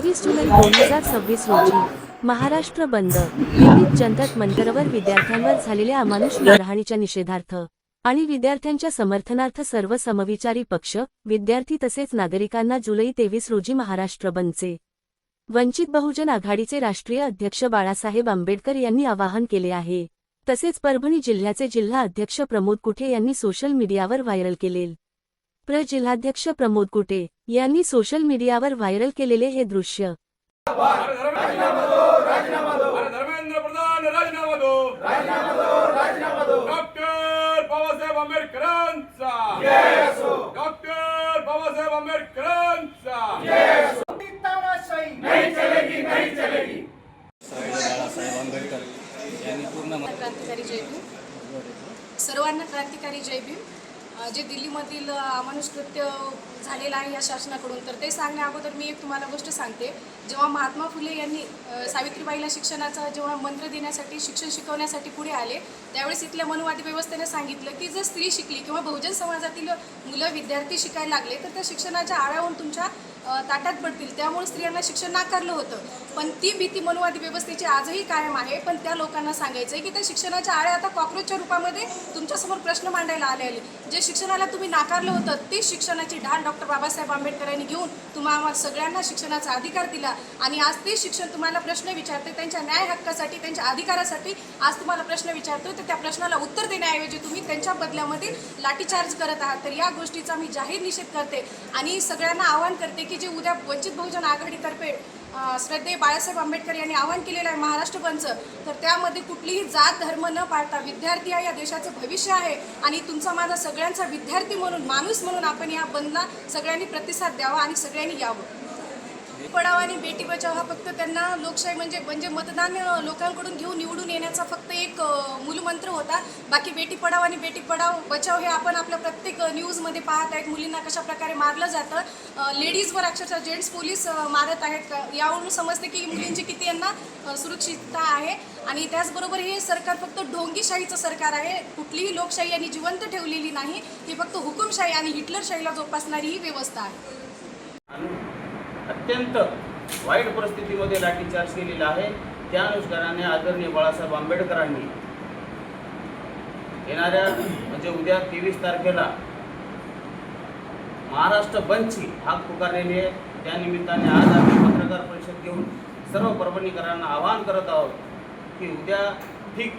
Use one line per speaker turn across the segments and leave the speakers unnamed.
23 जुलै 2026 रोजी महाराष्ट्र बंद दिल्लीत जनता मंतरवर विद्यार्थ्यांवर झालेल्या अमानुष मारहाणीच्या निषेधार्थ आणि विद्यार्थ्यांच्या समर्थनार्थ सर्व समविचारी पक्ष, विद्यार्थी तसेच नागरिकांना जुलै 23 रोजी महाराष्ट्र बंदचे वंचित बहुजन आघाडीचे राष्ट्रीय अध्यक्ष बाळासाहेब आंबेडकर यांनी आवाहन केले आहे। तसेच परभणी जिल्ह्याचे जिल्हा अध्यक्ष प्रमोद कुठे यांनी सोशल मीडियावर व्हायरल केलेले जिल्हाध्यक्ष प्रमोद कुटे यांनी सोशल मीडियावर व्हायरल केलेले हे दृश्य
डॉक्टर बाबासाहेब आंबेडकरांचा डॉक्टर बाबासाहेब आंबेडकरांचा नहीं चलेगी नहीं चलेगी।
बाळासाहेब आंबेडकर यांनी पूर्ण
क्रांतिकारी जय भीम, सर्वांना क्रांतिकारी जय भीम। जे दिल्लीमधील अमानुष कृत्य झालेलं आहे या शासनाकडून, तर ते सांगण्या अगोदर मी एक तुम्हाला गोष्ट सांगते। जेव्हा महात्मा फुले यांनी सावित्रीबाईला शिक्षणाचा जेव्हा मंत्र देण्यासाठी, शिक्षण शिकवण्यासाठी पुढे आले, त्यावेळेस इथल्या मनुवादी व्यवस्थेने सांगितलं की जर स्त्री शिकली किंवा बहुजन समाजातील मुलं विद्यार्थी शिकायला लागले तर त्या शिक्षणाच्या आळ्यावरून तुमच्या ताटात पडतील। त्यामुळे स्त्रियांना शिक्षण नाकारलं होतं, पण ती भीती मनुवादी व्यवस्थेची आजही कायम आहे। पण त्या लोकांना सांगायचं आहे की त्या शिक्षणाच्या आळ्या आता कॉक्रोचच्या रूपामध्ये तुमच्यासमोर प्रश्न मांडायला आले। जे शिक्षणाला तुम्ही नाकारलं होतं ते शिक्षणाची ढाल डॉक्टर बाबासाहेब आंबेडकरांनी घेऊन तुम्हाला सगळ्यांना शिक्षणाचा अधिकार दिला आणि आज ते शिक्षण तुम्हाला प्रश्न विचारते, त्यांच्या न्याय हक्कासाठी, त्यांच्या अधिकारासाठी आज तुम्हाला प्रश्न विचारतो, तर त्या प्रश्नाला उत्तर देण्याऐवजी तुम्ही त्यांच्या बदल्यामध्ये लाठीचार्ज करत आहात। तर या गोष्टीचा मी जाहीर निषेध करते आणि सगळ्यांना आवाहन करते की जे उद्या वंचित बहुजन आघाडीतर्फे श्रद्धेय बाळासाहेब आंबेडकर यांनी आवाहन केलेलं आहे महाराष्ट्र बंदचं, तर त्यामध्ये कुठलीही जात धर्म न पाळता विद्यार्थी या देशाचं भविष्य आहे आणि तुमचा माझा सगळ्यांचा विद्यार्थी म्हणून, माणूस म्हणून आपण या बंदला सगळ्यांनी प्रतिसाद द्यावा आणि सगळ्यांनी यावं। पढाओ आणि बेटी बचाओ हा फक्त त्यांना लोकशाही म्हणजे मतदान लोकांकडून घेऊन निवडून येण्याचा फक्त एक मूलमंत्र होता। बाकी बेटी पढाओ आणि बेटी बचाओ हे आपण आपल्या प्रत्येक न्यूजमध्ये पाहत आहेत। मुलींना कशा प्रकारे मारलं जातं, लेडीजवर अक्षरशः जेंट्स पोलीस मारत आहेत। यावरून समजते की मुलींची किती यांना सुरक्षितता आहे। आणि त्याचबरोबर हे सरकार फक्त ढोंगीशाहीचं सरकार आहे, कुठलीही लोकशाही यांनी जिवंत ठेवलेली नाही, ही फक्त हुकुमशाही आणि हिटलरशाहीला जोपासणारी ही व्यवस्था आहे।
अत्यंत वाईट परिस्थितीमध्ये लाठीचार्ज केलेला आहे। त्या अनुषंगाने आदरणीय बाळासाहेब आंबेडकरांनी येणाऱ्या म्हणजे उद्या 23 तारखेला महाराष्ट्र बंदची हाक पुकारलेली आहे। त्या निमित्ताने आज आम्ही पत्रकार परिषद घेऊन सर्व परभणीकरांना आवाहन करत आहोत की उद्या ठीक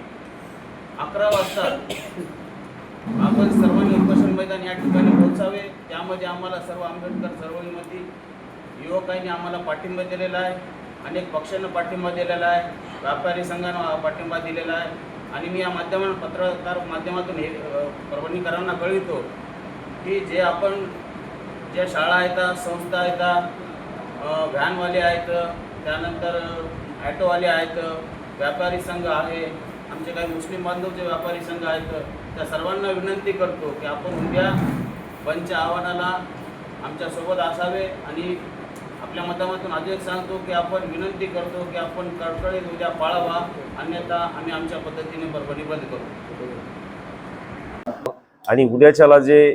11 वाजता आपण सर्वांनी उपोषण मैदान या ठिकाणी पोहोचावे। त्यामध्ये आम्हाला सर्व आंबेडकर चळवळीमध्ये युवकांनी आम्हाला पाठिंबा दिलेला आहे, अनेक पक्षांना पाठिंबा दिलेला आहे, व्यापारी संघांना पाठिंबा दिलेला आहे। आणि मी या पत्रकार माध्यमातून हे परभणीकरांना कळवितो की जे आपण ज्या शाळा आहेत, संस्था आहेत, व्हॅनवाले आहेत, त्यानंतर ॲटोवाले आहेत, व्यापारी संघ आहे, आमचे काही मुस्लिम बांधवचे व्यापारी संघ आहेत, त्या सर्वांना विनंती करतो की आपण उद्या बंदच्या आव्हानाला आमच्यासोबत असावे। आणि आपल्या माध्यमातून अजून एक सांगतो की आपण विनंती करतो की आपण कळकळीत उद्या पाळावा, अन्यथा आम्ही आमच्या पद्धतीने परभणी बंद करू।
आणि उद्याच्याला जे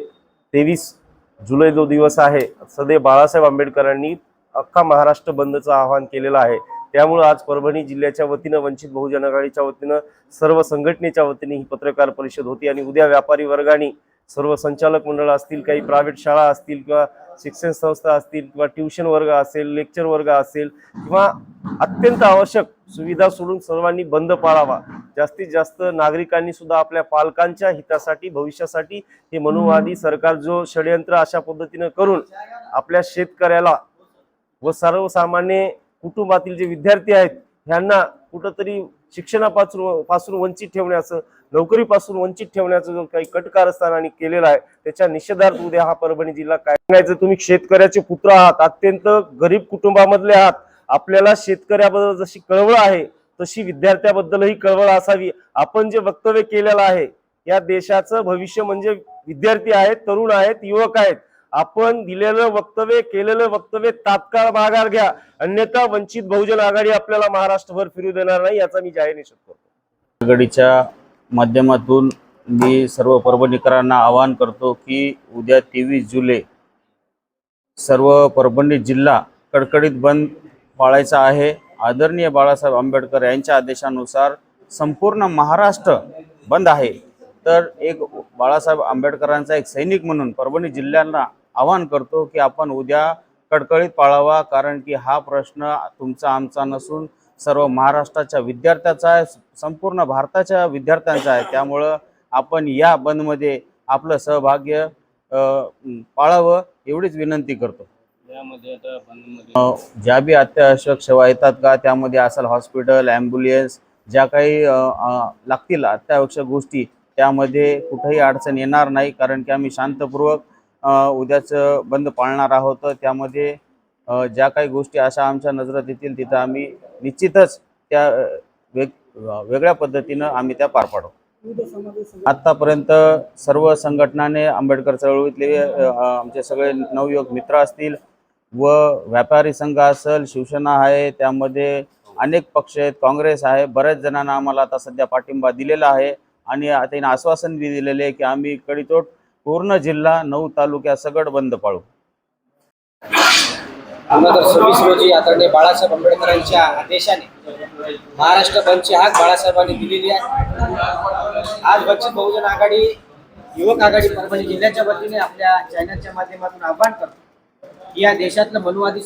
23 जुलै जो दिवस आहे, सदैव बाळासाहेब आंबेडकरांनी अख्खा महाराष्ट्र बंदचं आवाहन केलेलं आहे। त्यामुळे आज परभणी जिल्ह्याच्या वतीनं, वंचित बहुजन आघाडीच्या वतीनं, सर्व संघटनेच्या वतीने ही पत्रकार परिषद होती। आणि उद्या व्यापारी वर्गाने, सर्व संचालक मंडळ असतील, काही प्रायव्हेट शाळा असतील किंवा शिक्षण संस्था असतील किंवा ट्युशन वर्ग असेल, लेक्चर वर्ग असेल किंवा अत्यंत आवश्यक सुविधा सोडून सर्वांनी बंद पाळावा। जास्तीत जास्त नागरिकांनी सुद्धा आपल्या पालकांच्या हितासाठी, भविष्यासाठी हे मनुवादी सरकार जो षडयंत्र अशा पद्धतीने करून आपल्या शेतकऱ्याला व सर्वसामान्य कुटुंबातील जे विद्यार्थी आहेत ह्यांना कुठंतरी शिक्षणापासून वंचित ठेवण्याचं, नोकरीपासून वंचित ठेवण्याचं जो काही कट कारस्थानाने केलेला आहे त्याच्या निषेधार्थ उद्या हा परभणी जिल्हा काय सांगायचं, तुम्ही शेतकऱ्याचे पुत्र आहात, अत्यंत गरीब कुटुंबामधले आहात, आपल्याला शेतकऱ्याबद्दल जशी कळवळ आहे तशी विद्यार्थ्याबद्दलही कळवळ असावी। आपण जे वक्तव्य केलेलं आहे, या देशाचं भविष्य म्हणजे विद्यार्थी आहेत, तरुण आहेत, युवक आहेत। आपण दिलेलं वक्तव्य, केलेलं वक्तव्य तात्काळ माघार घ्या, अन्यथा वंचित बहुजन आघाडी आपल्याला महाराष्ट्रभर फिरू देणार नाही, याचा मी जाहीर निषेध करतो।
आघाडीच्या माध्यमातून मी सर्व परभणीकरांना आवाहन करतो की उद्या 23 जुलै सर्व परभणी जिल्हा कडकडीत बंद
पाळायचा आहे। आदरणीय बाळासाहेब आंबेडकर यांच्या आदेशानुसार संपूर्ण महाराष्ट्र बंद आहे। तर एक बाळासाहेब आंबेडकरांचा एक सैनिक म्हणून परभणी जिल्ह्याला आवाहन करतो की आपण उद्या कडकडीत पाळावा, कारण की हा प्रश्न तुमचा आमचा नसून सर्व महाराष्ट्राच्या विद्यार्थ्याचा आहे, संपूर्ण भारताच्या विद्यार्थ्यांचा आहे। त्यामुळं आपण या बंदमध्ये आपलं सहभाग्य पाळावं एवढीच विनंती करतो।
यामध्ये आता बंदमध्ये
ज्या बी अत्यावश्यक सेवा येतात का, त्यामध्ये असेल हॉस्पिटल, ॲम्ब्युलन्स, ज्या काही लागतील अत्यावश्यक गोष्टी, त्यामध्ये कुठेही अडचण येणार नाही, कारण की आम्ही शांतपूर्वक उद्याचं बंद पाळणार आहोत। त्यामध्ये ज्या काही गोष्टी अशा आमच्या नजरेत येतील तिथं आम्ही निश्चितच त्या वेगळ्या पद्धतीनं आम्ही त्या पार पाडू। आतापर्यंत सर्व संघटनाने आंबेडकर चळवळीतले आमचे सगळे नवयुवक मित्र असतील व व्यापारी संघ असेल, शिवसेना आहे, त्यामध्ये अनेक पक्ष आहेत, काँग्रेस आहे, बऱ्याच जणांना आम्हाला आता सध्या पाठिंबा दिलेला आहे आणि त्यांनी आश्वासन बी दिलेले आहे की आम्ही कडीतोड पूर्ण जिल्हा 9 तालुक्या सगळं बंद पाळू।
2026 रोजी आदरणीय बाळासाहेब आंबेडकरांच्या आदेशाने महाराष्ट्र बंदची हाक बाळासाहेबांनी दिलेली आहे। आज वंचित बहुजन आघाडी युवक आघाडी परभणी जिल्ह्याच्या वतीने आपल्या चॅनलच्या माध्यमातून आवाहन करतो की या देशातलं मनुवादी